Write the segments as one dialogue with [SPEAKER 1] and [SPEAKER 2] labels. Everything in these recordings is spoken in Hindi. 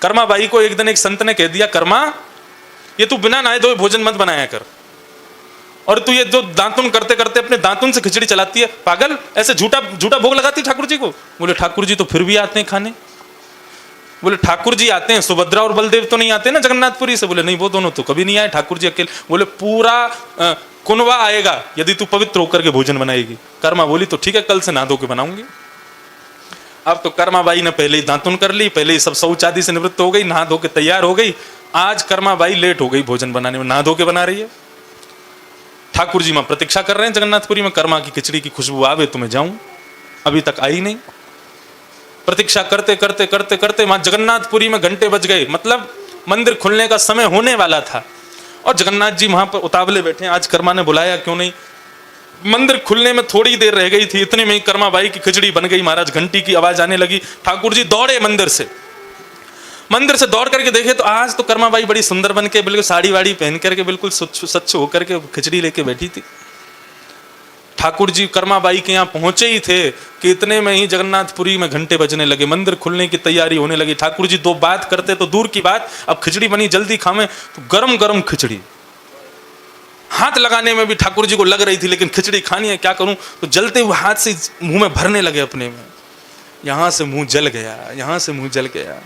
[SPEAKER 1] कर्मा बाई को एक दिन एक संत ने कह दिया, कर्मा ये तू बिना नहाए धोए भोजन मत बनाया कर, और तू ये जो दांतुन करते करते अपने दांतुन से खिचड़ी चलाती है, पागल, ऐसे झूठा झूठा भोग लगाती ठाकुर जी को। बोले ठाकुर जी तो फिर भी आते हैं खाने। बोले ठाकुर जी आते हैं, सुभद्रा और बलदेव तो नहीं आते ना जगन्नाथपुरी से? बोले नहीं, वो दोनों तो कभी नहीं आए, ठाकुर जी अकेले। बोले पूरा कुनवा आएगा यदि तू पवित्र होकर के भोजन बनाएगी। कर्मा बोली तो ठीक है, कल से नहा धो के बनाऊंगी। अब तो कर्मा बाई ने पहले ही दांतुन कर ली, पहले ही सब शौच आदि से निवृत्त हो गई, नहा धो के तैयार हो गई। आज कर्मा बाई लेट हो गई भोजन बनाने में, नहा धो के बना रही है। ठाकुर जी मां प्रतीक्षा कर रहे हैं जगन्नाथपुरी में, कर्मा की खिचड़ी की खुशबू आवे तो मैं जाऊं, अभी तक आई नहीं। प्रतीक्षा करते करते करते करते मां जगन्नाथपुरी में घंटे बज गए, मतलब मंदिर खुलने का समय होने वाला था, और जगन्नाथ जी वहां पर उतावले बैठे। आज कर्मा ने बुलाया क्यों नहीं, मंदिर खुलने में थोड़ी देर रह गई थी, इतने में ही कर्मा बाई की खिचड़ी बन गई। महाराज घंटी की आवाज आने लगी, ठाकुर जी दौड़े मंदिर से दौड़ करके देखे तो आज तो कर्मा बाई बड़ी सुंदर बन के, बिल्कुल साड़ी वाड़ी पहन करके, बिल्कुल स्वच्छ होकर के खिचड़ी लेके बैठी थी। ठाकुर जी कर्मा बाई के यहाँ पहुंचे ही थे कि इतने में ही जगन्नाथपुरी में घंटे बजने लगे, मंदिर खुलने की तैयारी होने लगी। ठाकुर जी दो बात करते तो दूर की बात, अब खिचड़ी बनी जल्दी खावें, तो गरम गरम खिचड़ी, हाथ लगाने में भी ठाकुर जी को लग रही थी, लेकिन खिचड़ी खानी है, क्या करूं, तो जलते हुए हाथ से मुंह में भरने लगे अपने में। यहां से मुंह जल गया, यहां से मुंह जल गया,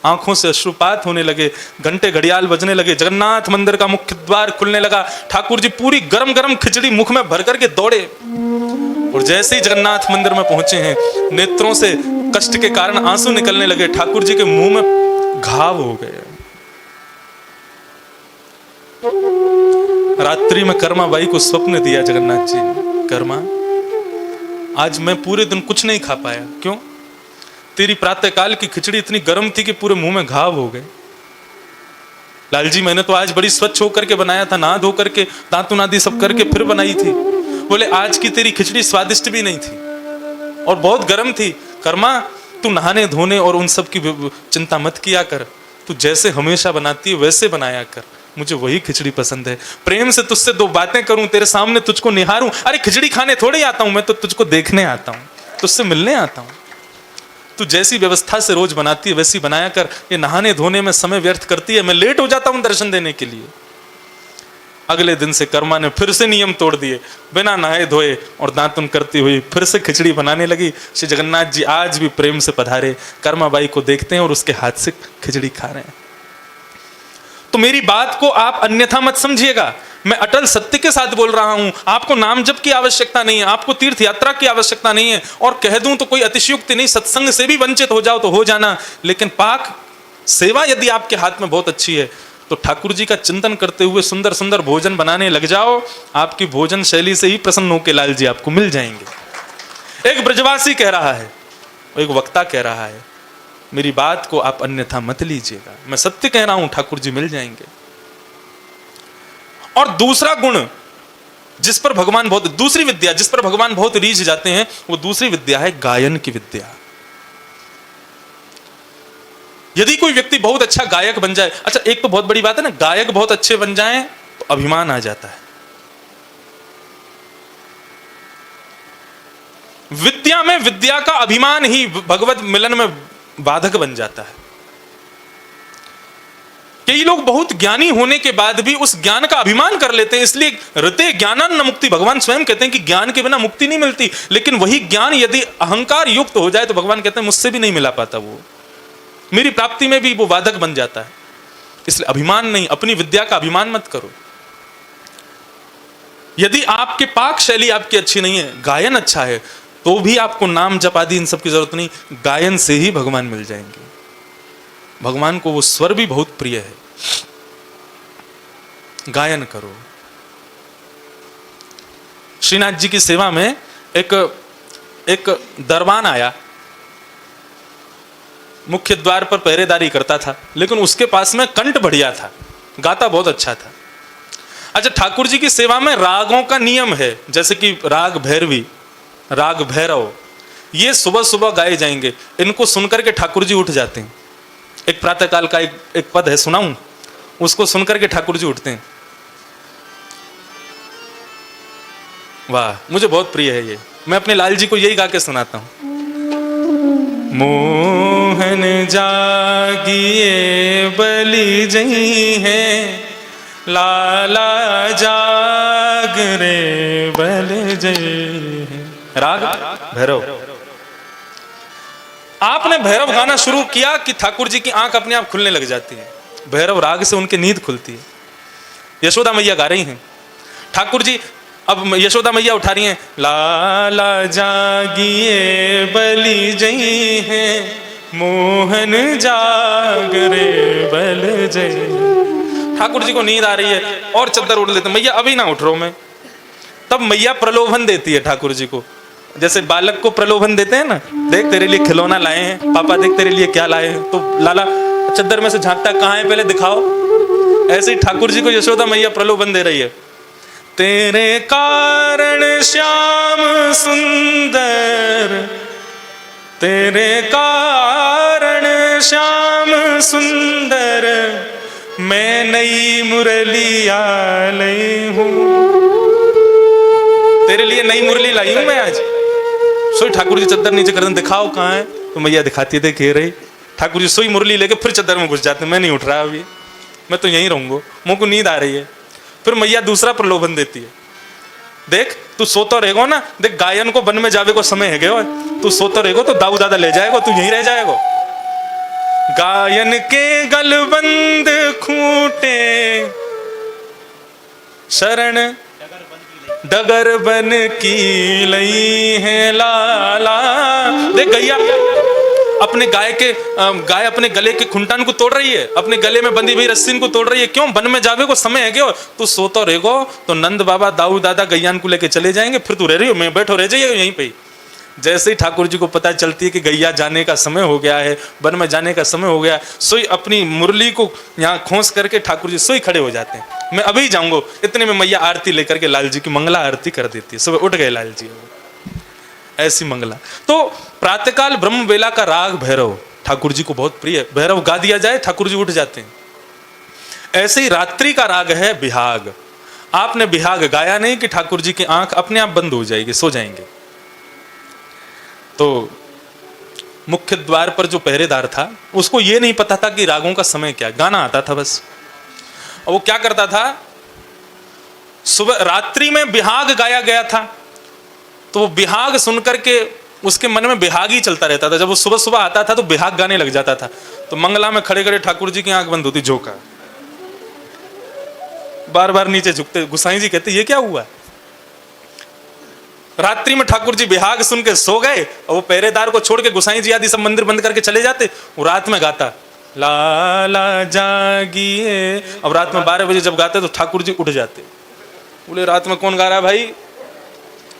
[SPEAKER 1] आंखों से अश्रुपात होने लगे, घंटे घड़ियाल बजने लगे, जगन्नाथ मंदिर का मुख्य द्वार खुलने लगा। ठाकुर जी पूरी गरम गरम खिचड़ी मुख में भर करके दौड़े, और जैसे ही जगन्नाथ मंदिर में पहुंचे हैं, नेत्रों से कष्ट के कारण आंसू निकलने लगे, ठाकुर जी के मुंह में घाव हो गए। रात्रि में कर्मा बाई को स्वप्न दिया जगन्नाथ जी ने, कर्मा आज मैं पूरे दिन कुछ नहीं खा पाया, क्यों? तेरी प्रातःकाल की खिचड़ी इतनी गर्म थी कि पूरे मुंह में घाव हो गए। लाल जी मैंने तो आज बड़ी स्वच्छ होकर के बनाया था, नहा धो करके दांतुन आदि सब करके फिर बनाई थी। बोले आज की तेरी खिचड़ी स्वादिष्ट भी नहीं थी और बहुत गर्म थी। कर्मा तू नहाने धोने और उन सब की चिंता मत किया कर, तू जैसे हमेशा बनाती है वैसे बनाया कर, मुझे वही खिचड़ी पसंद है। प्रेम से तुझसे दो बातें करूं, तेरे सामने तुझको निहारूं। अरे खिचड़ी खाने थोड़े आता हूं मैं, तो तुझको देखने आता हूं, तुझसे मिलने आता हूं। तू जैसी व्यवस्था से रोज बनाती है वैसी बनाया कर, ये नहाने धोने में समय व्यर्थ करती है, मैं लेट हो जाता हूं दर्शन देने के लिए। अगले दिन से कर्मा ने फिर से नियम तोड़ दिए, बिना नहाए धोए और दांतुन करती हुई फिर से खिचड़ी बनाने लगी। श्री जगन्नाथ जी आज भी प्रेम से पधारे, कर्मा बाई को देखते हैं और उसके हाथ से खिचड़ी खा रहे हैं। तो मेरी बात को आप अन्यथा मत समझिएगा, मैं अटल सत्य के साथ बोल रहा हूं। आपको नाम जप की आवश्यकता नहीं है, आपको तीर्थ यात्रा की आवश्यकता नहीं है, और कह दूं तो कोई अतिशयोक्ति नहीं, सत्संग से भी वंचित हो जाओ तो हो जाना, लेकिन पाक सेवा यदि आपके हाथ में बहुत अच्छी है तो ठाकुर जी का चिंतन करते हुए सुंदर सुंदर भोजन बनाने लग जाओ, आपकी भोजन शैली से ही प्रसन्न होकर लाल जी आपको मिल जाएंगे। एक ब्रजवासी कह रहा है, एक वक्ता कह रहा है, मेरी बात को आप अन्यथा मत लीजिएगा, मैं सत्य कह रहा हूं, ठाकुर जी मिल जाएंगे। और दूसरा गुण जिस पर भगवान बहुत, दूसरी विद्या जिस पर भगवान बहुत रीझ जाते हैं, वो दूसरी विद्या है गायन की विद्या। यदि कोई व्यक्ति बहुत अच्छा गायक बन जाए, अच्छा एक तो बहुत बड़ी बात है ना, गायक बहुत अच्छे बन जाएं तो अभिमान आ जाता है। विद्या में विद्या का अभिमान ही भगवत मिलन में बाधक बन जाता है। कई लोग बहुत ज्ञानी होने के बाद भी उस ज्ञान का अभिमान कर लेते हैं, इसलिए ऋते ज्ञानान न मुक्ति, भगवान स्वयं कहते हैं कि ज्ञान के बिना मुक्ति नहीं मिलती। लेकिन वही ज्ञान यदि अहंकार युक्त हो जाए तो भगवान कहते हैं मुझसे भी नहीं मिला पाता, वो मेरी प्राप्ति में भी वो बाधक बन जाता है। इसलिए अभिमान नहीं, अपनी विद्या का अभिमान मत करो। यदि आपके पाक शैली आपकी अच्छी नहीं है, गायन अच्छा है, तो भी आपको नाम जप आदि इन सब की जरूरत नहीं, गायन से ही भगवान मिल जाएंगे। भगवान को वो स्वर भी बहुत प्रिय है, गायन करो। श्रीनाथ जी की सेवा में एक दरबान आया, मुख्य द्वार पर पहरेदारी करता था, लेकिन उसके पास में कंठ बढ़िया था, गाता बहुत अच्छा था। अच्छा, ठाकुर जी की सेवा में रागों का नियम है, जैसे कि राग भैरवी, राग भैरव, ये सुबह सुबह गाए जाएंगे। इनको सुनकर के ठाकुर जी उठ जाते हैं। एक प्रातःकाल का एक पद है, सुनाऊं? उसको सुनकर के ठाकुर जी उठते हैं। वाह, मुझे बहुत प्रिय है ये, मैं अपने लाल जी को यही गा के सुनाता हूं। मोह मोहन जागिए बलि जई है, लाला जाग रे बल जई है। राग भैरव। आपने भैरव गाना शुरू किया कि ठाकुर जी की आंख अपने आप खुलने लग जाती है। भैरव राग से उनकी नींद खुलती है। यशोदा मैया गा रही हैं, ठाकुर जी अब यशोदा मैया उठा रही हैं, लाला जागिए बलि जई है, मोहन जाग रे बल जई। ठाकुर जी को नींद आ रही है और चद्दर उड़ लेते, मैया अभी ना उठ रहा हूं मैं। तब मैया प्रलोभन देती है ठाकुर जी को, जैसे बालक को प्रलोभन देते हैं ना, देख तेरे लिए खिलौना लाए हैं पापा, देख तेरे लिए क्या लाए हैं। तो लाला चद्दर में से झांकता, कहाँ है पहले दिखाओ। ऐसे ही ठाकुर जी को यशोदा मैया प्रलोभन दे रही है, तेरे कारण श्याम सुंदर, तेरे कारण श्याम सुंदर, मैं नई मुरलिया लाई हूं, तेरे लिए नई मुरली लाई हूं मैं आज। सोई ठाकुर जी चद्दर नीचे कर, दिखाओ कहाँ है। तो मैया दिखाती है, देखे रही। ठाकुर जी सोई मुरली लेके फिर चद्दर में घुस जाते, मैं नहीं उठ रहा अभी, मैं तो यहीं रहूंगा, मुझको को नींद आ रही है। फिर मैया दूसरा प्रलोभन देती है, देख तू सोता रहेगा ना, देख गायन को वन में जावे को समय है गया, तू सोता रहेगा तो दाऊ दादा ले जाएगा, तू यहीं रह जाएगा। गायन के गलबंद खूंटे शरण डगर बन की लई है लाला। देख गैया अपने गाय अपने गले के खुंटान को तोड़ रही है, अपने गले में बंधी हुई रस्सी को तोड़ रही है। क्यों? वन में जावे को समय है क्यों? तू सोता रहेगो तो नंद बाबा दाऊ दादा गैयान को लेके चले जाएंगे, फिर तू रह रही हो, मैं बैठो रह जाइए यहीं पे। जैसे ही ठाकुर जी को पता चलती है कि गैया जाने का समय हो गया है, वन में जाने का समय हो गया, सोई अपनी मुरली को यहाँ खोस करके ठाकुर जी सोई खड़े हो जाते हैं, मैं अभी जाऊंगा। इतने में मैया आरती लेकर के लाल जी की मंगला आरती कर देती है। सुबह उठ गए लाल जी, ऐसी मंगला। तो प्रातःकाल ब्रह्म वेला का राग भैरव ठाकुर जी को बहुत प्रिय है। भैरव गा दिया जाए, ठाकुर जी उठ जाते हैं। ऐसे ही रात्रि का राग है बिहाग। आपने बिहाग गाया नहीं कि ठाकुर जी की आंख अपने आप बंद हो जाएगी, सो जाएंगे। तो मुख्य द्वार पर जो पहरेदार था उसको ये नहीं पता था कि रागों का समय क्या, गाना आता था बस। और वो क्या करता था, सुबह रात्रि में बिहाग गाया गया था, तो वो बिहाग सुनकर के उसके मन में बिहाग ही चलता रहता था। जब वो सुबह सुबह आता था तो बिहाग गाने लग जाता था। तो मंगला में खड़े खड़े ठाकुर जी की आंख बंद होती, झोंका, बार बार नीचे झुकते। गुसाई जी कहते ये क्या हुआ? रात्रि में ठाकुर जी बिहाग सुन के सो गए और वो पहरेदार को छोड़ के गुसाई जी आदि सब मंदिर बंद करके चले जाते। वो रात में गाता, लाला जागिए। अब रात में 12 बजे जब गाते तो ठाकुर जी उठ जाते, बोले रात में कौन गा रहा है भाई?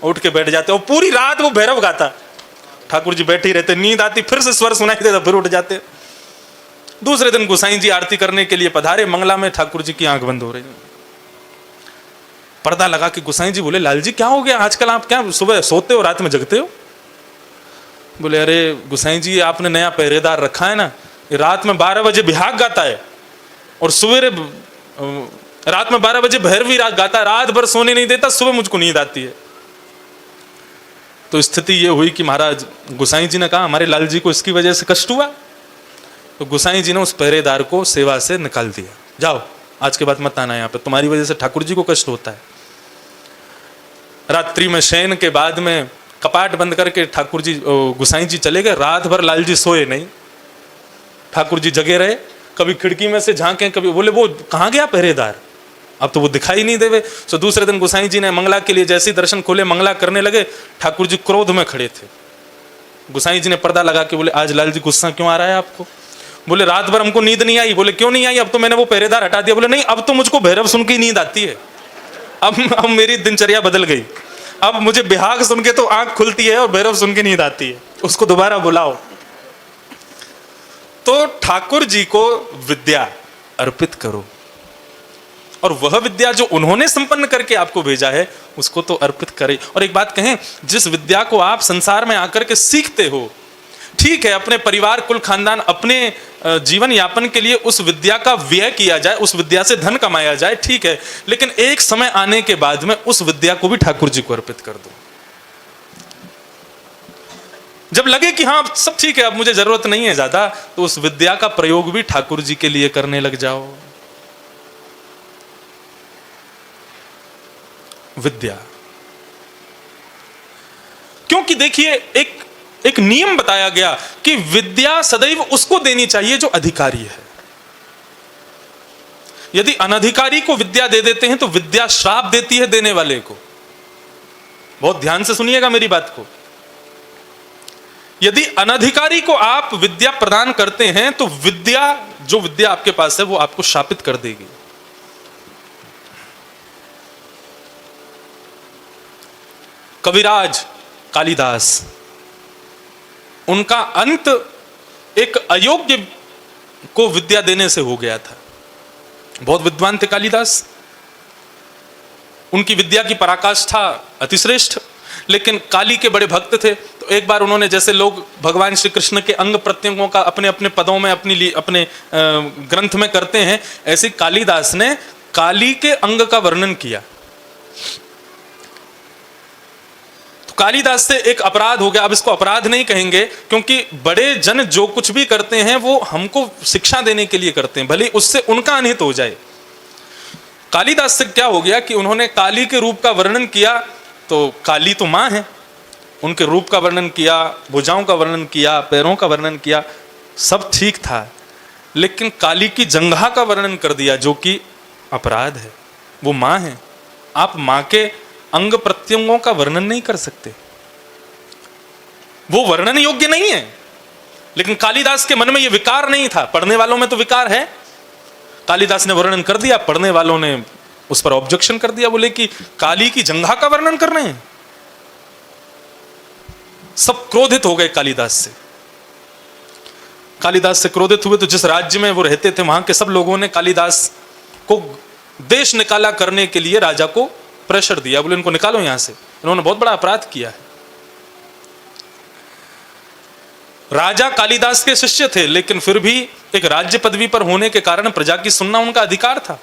[SPEAKER 1] उठ के बैठ जाते और पूरी रात वो भैरव गाता। ठाकुर जी बैठे ही रहते, नींद आती, फिर से स्वर सुनाई देता, फिर उठ जाते। दूसरे दिन गुसाई जी आरती करने के लिए पधारे, मंगला में ठाकुर जी की आंख बंद हो रही। पर्दा लगा के गुसाई जी बोले, लाल जी क्या हो गया आजकल, आप क्या सुबह सोते हो रात में जगते हो? बोले अरे गुसाई जी आपने नया पहरेदार रखा है ना, ये रात में 12 बजे बिहाग गाता है और सवेरे रात में 12 बजे भैरवी राग गाता है, रात भर सोने नहीं देता, सुबह मुझको नींद आती है। तो स्थिति ये हुई कि महाराज गुसाई जी ने कहा हमारे लाल जी को इसकी वजह से कष्ट हुआ। तो गुसाई जी ने उस पहरेदार को सेवा से निकाल दिया, जाओ आज के बाद मत आना यहाँ पे, तुम्हारी वजह से ठाकुर जी को कष्ट होता है। रात्रि में शयन के बाद में कपाट बंद करके ठाकुर जी गुसाई जी चले गए। रात भर लाल जी सोए नहीं, ठाकुर जी जगे रहे। कभी खिड़की में से झांके, कभी बोले वो कहाँ गया पहरेदार, अब तो वो दिखाई नहीं देवे। तो दूसरे दिन गुसाई जी ने मंगला के लिए जैसे ही दर्शन खोले, मंगला करने लगे, ठाकुर जी क्रोध में खड़े थे। गुसाई जी ने पर्दा लगा के बोले आज लाल जी गुस्सा क्यों आ रहा है आपको? बोले रात भर हमको नींद नहीं आई। बोले क्यों नहीं आई? अब तो मैंने वो पहरेदार हटा दिया। बोले नहीं, अब तो मुझको भैरव सुन के नींद आती है, अब मेरी दिनचर्या बदल गई, अब मुझे बिहाग सुन के तो आंख खुलती है और भैरव सुन के नींद आती है, उसको दोबारा बुलाओ। तो ठाकुर जी को विद्या अर्पित करो और वह विद्या जो उन्होंने संपन्न करके आपको भेजा है उसको तो अर्पित करें। और एक बात कहें, जिस विद्या को आप संसार में आकर के सीखते हो, ठीक है अपने परिवार कुल खानदान अपने जीवन यापन के लिए उस विद्या का व्यय किया जाए, उस विद्या से धन कमाया जाए, ठीक है, लेकिन एक समय आने के बाद में उस विद्या को भी ठाकुर जी को अर्पित कर दो। जब लगे कि हाँ सब ठीक है, अब मुझे जरूरत नहीं है ज्यादा, तो उस विद्या का प्रयोग भी ठाकुर जी के लिए करने लग जाओ। विद्या, क्योंकि देखिए एक नियम बताया गया कि विद्या सदैव उसको देनी चाहिए जो अधिकारी है। यदि अनधिकारी को विद्या दे देते हैं तो विद्या श्राप देती है देने वाले को। बहुत ध्यान से सुनिएगा मेरी बात को। यदि अनधिकारी को आप विद्या प्रदान करते हैं तो जो विद्या आपके पास है वो आपको शापित कर देगी। कविराज कालिदास, उनका अंत एक अयोग्य को विद्या देने से हो गया था। बहुत विद्वान थे कालिदास, उनकी विद्या की पराकाष्ठा अतिश्रेष्ठ, लेकिन काली के बड़े भक्त थे। तो एक बार उन्होंने, जैसे लोग भगवान श्री कृष्ण के अंग प्रत्यंगों का अपने अपने पदों में अपने ग्रंथ में करते हैं, ऐसे कालिदास ने काली के अंग का वर्णन किया। तो कालिदास से एक अपराध हो गया। अब इसको अपराध नहीं कहेंगे, क्योंकि बड़े जन जो कुछ भी करते हैं वो हमको शिक्षा देने के लिए करते हैं, भले उससे उनका अनहित हो जाए। कालिदास से क्या हो गया कि उन्होंने काली के रूप का वर्णन किया, तो काली तो मां है, उनके रूप का वर्णन किया, भुजाओं का वर्णन किया, पैरों का वर्णन किया, सब ठीक था, लेकिन काली की जंघा का वर्णन कर दिया, जो कि अपराध है। वो मां है, आप मां के अंग प्रत्यंगों का वर्णन नहीं कर सकते, वो वर्णन योग्य नहीं है। लेकिन कालिदास के मन में यह विकार नहीं था, पढ़ने वालों में तो विकार है। कालिदास ने वर्णन कर दिया, पढ़ने वालों ने उस पर ऑब्जेक्शन कर दिया, बोले कि काली की जंघा का वर्णन कर रहे हैं। सब क्रोधित हो गए कालिदास से। कालिदास से क्रोधित हुए तो जिस राज्य में वो रहते थे वहां के सब लोगों ने कालिदास को देश निकाला करने के लिए राजा को प्रेशर दिया, बोले इनको निकालो यहां से, इन्होंने बहुत बड़ा अपराध किया है। राजा कालिदास के शिष्य थे, लेकिन फिर भी एक राज्य पदवी पर होने के कारण प्रजा की सुनना उनका अधिकार था।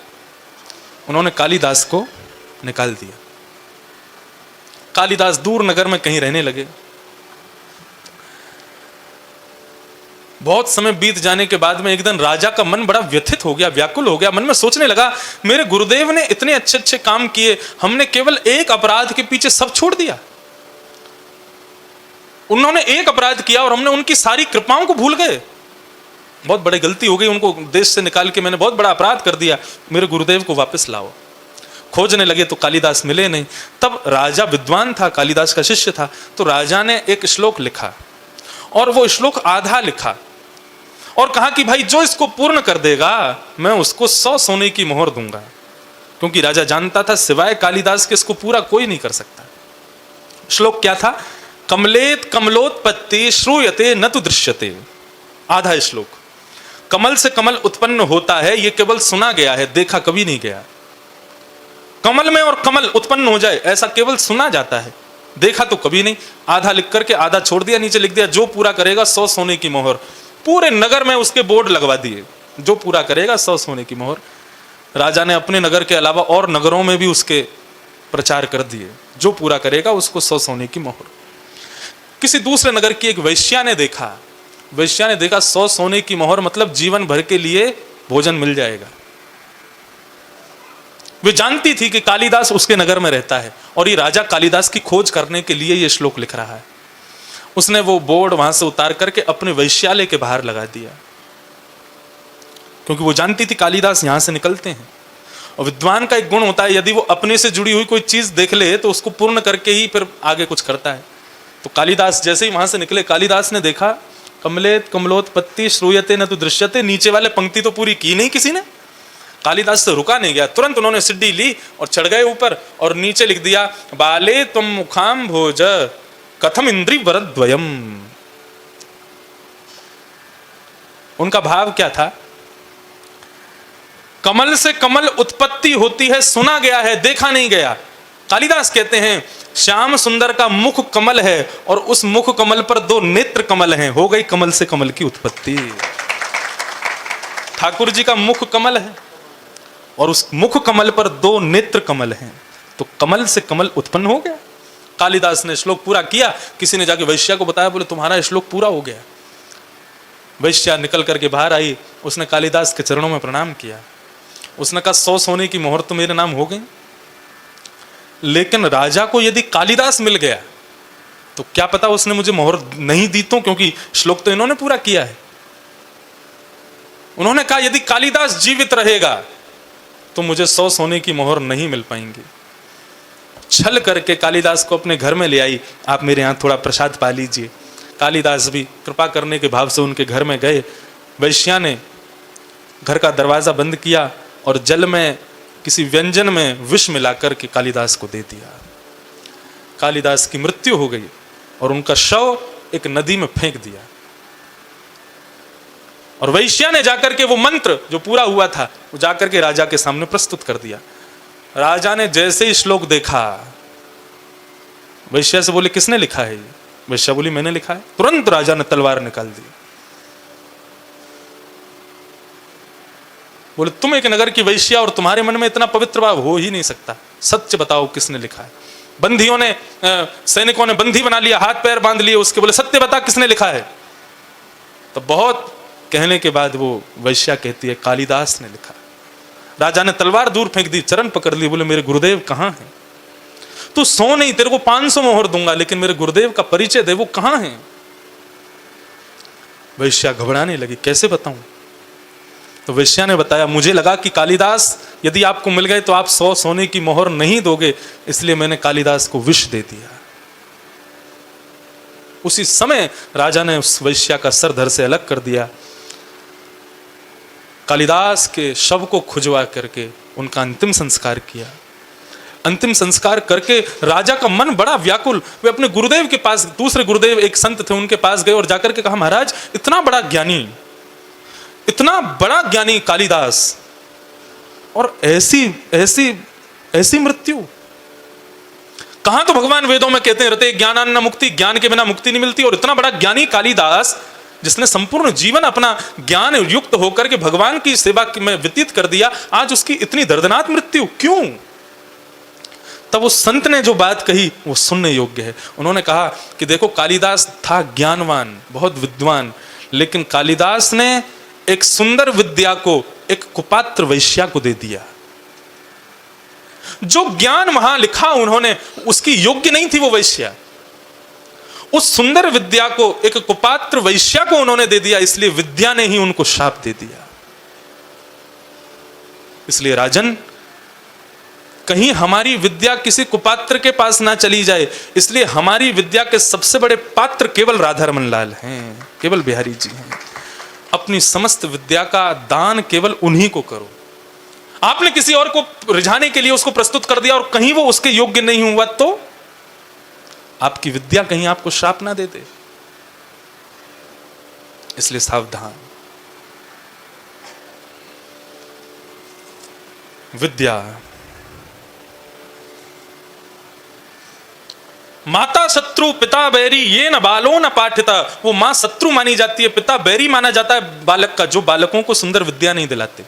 [SPEAKER 1] उन्होंने कालिदास को निकाल दिया। कालिदास दूर नगर में कहीं रहने लगे। बहुत समय बीत जाने के बाद में एक दिन राजा का मन बड़ा व्यथित हो गया, व्याकुल हो गया। मन में सोचने लगा, मेरे गुरुदेव ने इतने अच्छे अच्छे काम किए, हमने केवल एक अपराध के पीछे सब छोड़ दिया। उन्होंने एक अपराध किया और हमने उनकी सारी कृपाओं को भूल गए। बहुत बड़ी गलती हो गई, उनको देश से निकाल के मैंने बहुत बड़ा अपराध कर दिया, मेरे गुरुदेव को वापस लाओ। खोजने लगे तो कालिदास मिले नहीं। तब राजा विद्वान था, कालिदास का शिष्य था, तो राजा ने एक श्लोक लिखा, और वो श्लोक आधा लिखा और कहा कि भाई जो इसको पूर्ण कर देगा मैं उसको 100 सोने की मोहर दूंगा। क्योंकि राजा जानता था सिवाय कालिदास के इसको पूरा कोई नहीं कर सकता। श्लोक क्या था? कमलेत कमलोत्पत्ति श्रूयते न तु दृश्यते। आधा श्लोक, कमल से कमल उत्पन्न होता है, यह केवल सुना गया है, देखा कभी नहीं गया। कमल में और कमल उत्पन्न हो जाए ऐसा केवल सुना जाता है, देखा तो कभी नहीं। आधा लिख करके आधा छोड़ दिया, नीचे लिख दिया जो पूरा करेगा 100 सोने की मोहर। पूरे नगर में उसके बोर्ड लगवा दिए, जो पूरा करेगा 100 सोने की मोहर। राजा ने अपने नगर के अलावा और नगरों में भी उसके प्रचार कर दिए, जो पूरा करेगा उसको 100 सोने की मोहर। किसी दूसरे नगर की एक वैश्या ने देखा, 100 सोने की मोहर मतलब जीवन भर के लिए भोजन मिल जाएगा। वे जानती थी कि कालिदास उसके नगर में रहता है और ये राजा कालिदास की खोज करने के लिए ये श्लोक लिख रहा है। उसने वो बोर्ड वहां से उतार करके अपने वैश्यालय के बाहर लगा दिया, क्योंकि वो जानती थी कालिदास यहां से निकलते हैं। और विद्वान का एक गुण होता है, यदि वो अपने से जुड़ी हुई कोई चीज देख ले तो उसको पूर्ण करके ही फिर आगे कुछ करता है। तो कालिदास जैसे ही वहां से निकले, कालिदास ने देखा कमलेत कमलोत्पत्ति श्रूयते न तु दृश्यते। नीचे वाले पंक्ति तो पूरी की नहीं किसी ने। कालिदास से रुका नहीं गया, तुरंत उन्होंने सिड्डी ली और चढ़ गए ऊपर और नीचे लिख दिया बाले तुम मुखाम भोज कथम इंद्री वरद्वयम। उनका भाव क्या था? कमल से कमल उत्पत्ति होती है, सुना गया है, देखा नहीं गया। कालिदास कहते हैं श्याम सुंदर का मुख कमल है और उस मुख कमल पर 2 नेत्र कमल हैं, हो गई कमल से कमल की उत्पत्ति। ठाकुर जी का मुख कमल है और उस मुख कमल पर 2 नेत्र कमल हैं, तो कमल से कमल उत्पन्न हो गया। कालिदास ने श्लोक पूरा किया। किसी ने जाके वैश्या को बताया, बोले तुम्हारा श्लोक पूरा हो गया। वैश्या निकल करके बाहर आई, उसने कालिदास के चरणों में प्रणाम किया। उसने कहा 100 सोने की मोहर तो मेरे नाम हो गई, लेकिन राजा को यदि कालिदास मिल गया तो क्या पता उसने मुझे मोहर नहीं दी, तो क्योंकि श्लोक तो इन्होंने पूरा किया है। उन्होंने कहा यदि कालिदास जीवित रहेगा तो मुझे 100 सोने की मोहर नहीं मिल पाएंगी। छल करके कालिदास को अपने घर में ले आई, आप मेरे यहाँ थोड़ा प्रसाद पा लीजिए। कालिदास भी कृपा करने के भाव से उनके घर में गए। वैश्या ने घर का दरवाजा बंद किया और जल में किसी व्यंजन में विष मिलाकर के कालिदास को दे दिया। कालिदास की मृत्यु हो गई और उनका शव एक नदी में फेंक दिया। और वैश्या ने जाकर के वो मंत्र जो पूरा हुआ था वो जाकर के राजा के सामने प्रस्तुत कर दिया। राजा ने जैसे ही श्लोक देखा, वैश्या से बोले किसने लिखा है ये? वैश्या बोली मैंने लिखा है। तुरंत राजा ने तलवार निकाल दी। बोले तुम एक नगर की वैश्या और तुम्हारे मन में इतना पवित्र भाव हो ही नहीं सकता, सच बताओ किसने लिखा है। बंदियों ने सैनिकों ने बंदी बना लिया, हाथ पैर बांध लिए उसके, बोले सत्य बता किसने लिखा है। तो बहुत कहने के बाद वो वैश्या कहती है कालिदास ने लिखा। राजा ने तलवार दूर फेंक दी, चरण पकड़ ली, बोले मेरे गुरुदेव कहाँ हैं? तू सो नहीं, तेरे को 500 मोहर दूंगा, लेकिन मेरे गुरुदेव का परिचय दे, वो कहाँ हैं? वैश्या घबराने लगी, कैसे बताऊं? तो वैश्या ने बताया मुझे लगा कि कालिदास यदि आपको मिल गए तो आप 100 सोने की मोहर नहीं दोगे, इसलिए मैंने कालिदास को विष दे दिया। उसी समय राजा ने उस वैश्या का सर धड़ से अलग कर दिया। कालिदास के शव को खुजवा करके उनका अंतिम संस्कार किया। अंतिम संस्कार करके राजा का मन बड़ा व्याकुल, वे अपने गुरुदेव के पास, दूसरे गुरुदेव एक संत थे उनके पास गए और जाकर के कहा महाराज इतना बड़ा ज्ञानी, इतना बड़ा ज्ञानी कालिदास, और ऐसी ऐसी ऐसी मृत्यु। कहां तो भगवान वेदों में कहते हैं रते ज्ञानान्न मुक्ति, ज्ञान के बिना मुक्ति नहीं मिलती, और इतना बड़ा ज्ञानी कालिदास जिसने संपूर्ण जीवन अपना ज्ञान युक्त होकर के भगवान की सेवा में व्यतीत कर दिया, आज उसकी इतनी दर्दनाक मृत्यु क्यों? तब उस संत ने जो बात कही वो सुनने योग्य है। उन्होंने कहा कि देखो कालिदास था ज्ञानवान, बहुत विद्वान, लेकिन कालिदास ने एक सुंदर विद्या को एक कुपात्र वैश्या को दे दिया। जो ज्ञान वहां लिखा उन्होंने, उसकी योग्य नहीं थी वो वैश्या। उस सुंदर विद्या को एक कुपात्र वैश्या को उन्होंने दे दिया, इसलिए विद्या ने ही उनको शाप दे दिया। इसलिए राजन, कहीं हमारी विद्या किसी कुपात्र के पास ना चली जाए, इसलिए हमारी विद्या के सबसे बड़े पात्र केवल राधा रमन लाल हैं, केवल बिहारी जी हैं। अपनी समस्त विद्या का दान केवल उन्हीं को करो। आपने किसी और को रिझाने के लिए उसको प्रस्तुत कर दिया और कहीं वो उसके योग्य नहीं हुआ तो आपकी विद्या कहीं आपको श्राप ना दे दे। इसलिए सावधान। विद्या, माता शत्रु पिता बैरी ये न बालो न पाठिता। वो मां शत्रु मानी जाती है, पिता बैरी माना जाता है बालक का, जो बालकों को सुंदर विद्या नहीं दिलाते।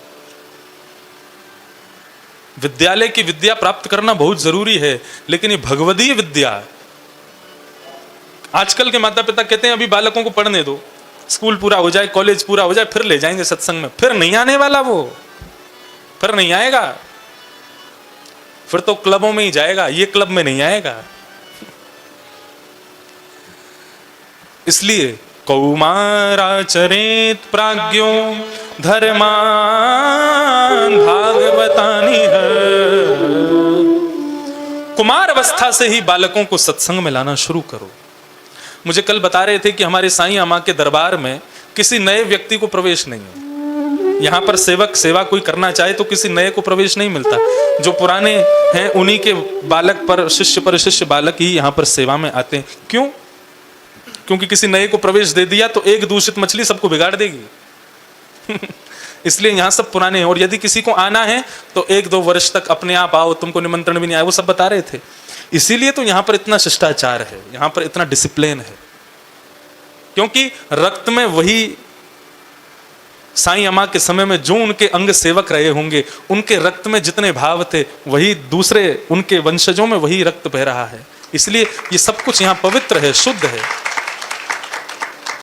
[SPEAKER 1] विद्यालय की विद्या प्राप्त करना बहुत जरूरी है, लेकिन ये भगवदीय विद्या, आजकल के माता पिता कहते हैं अभी बालकों को पढ़ने दो, स्कूल पूरा हो जाए, कॉलेज पूरा हो जाए, फिर ले जाएंगे सत्संग में। फिर नहीं आने वाला वो, फिर नहीं आएगा, फिर तो क्लबों में ही जाएगा, ये क्लब में नहीं आएगा। इसलिए कौमाराचरेत प्राज्ञो धर्मान भागवतानि है। कुमार अवस्था से ही बालकों को सत्संग में लाना शुरू करो। मुझे कल बता रहे थे कि हमारे साईं अम्मा के दरबार में किसी नए व्यक्ति को प्रवेश नहीं है। यहाँ पर सेवक सेवा कोई करना चाहे तो किसी नए को प्रवेश नहीं मिलता। जो पुराने हैं उन्हीं के बालक पर शिष्य बालक ही यहाँ पर सेवा में आते हैं। क्यों? क्योंकि किसी नए को प्रवेश दे दिया तो एक दूषित मछली सबको बिगाड़ देगी। इसलिए यहाँ सब पुराने हैं। और यदि किसी को आना है तो 1-2 वर्ष तक अपने आप आओ, तुमको निमंत्रण भी नहीं आया, वो सब बता रहे थे। इसीलिए तो यहाँ पर इतना शिष्टाचार है, यहाँ पर इतना डिसिप्लिन है, क्योंकि रक्त में वही साईं अम्मा के समय में जो उनके अंग सेवक रहे होंगे, उनके रक्त में जितने भाव थे वही दूसरे उनके वंशजों में वही रक्त बह रहा है। इसलिए ये सब कुछ यहाँ पवित्र है, शुद्ध है।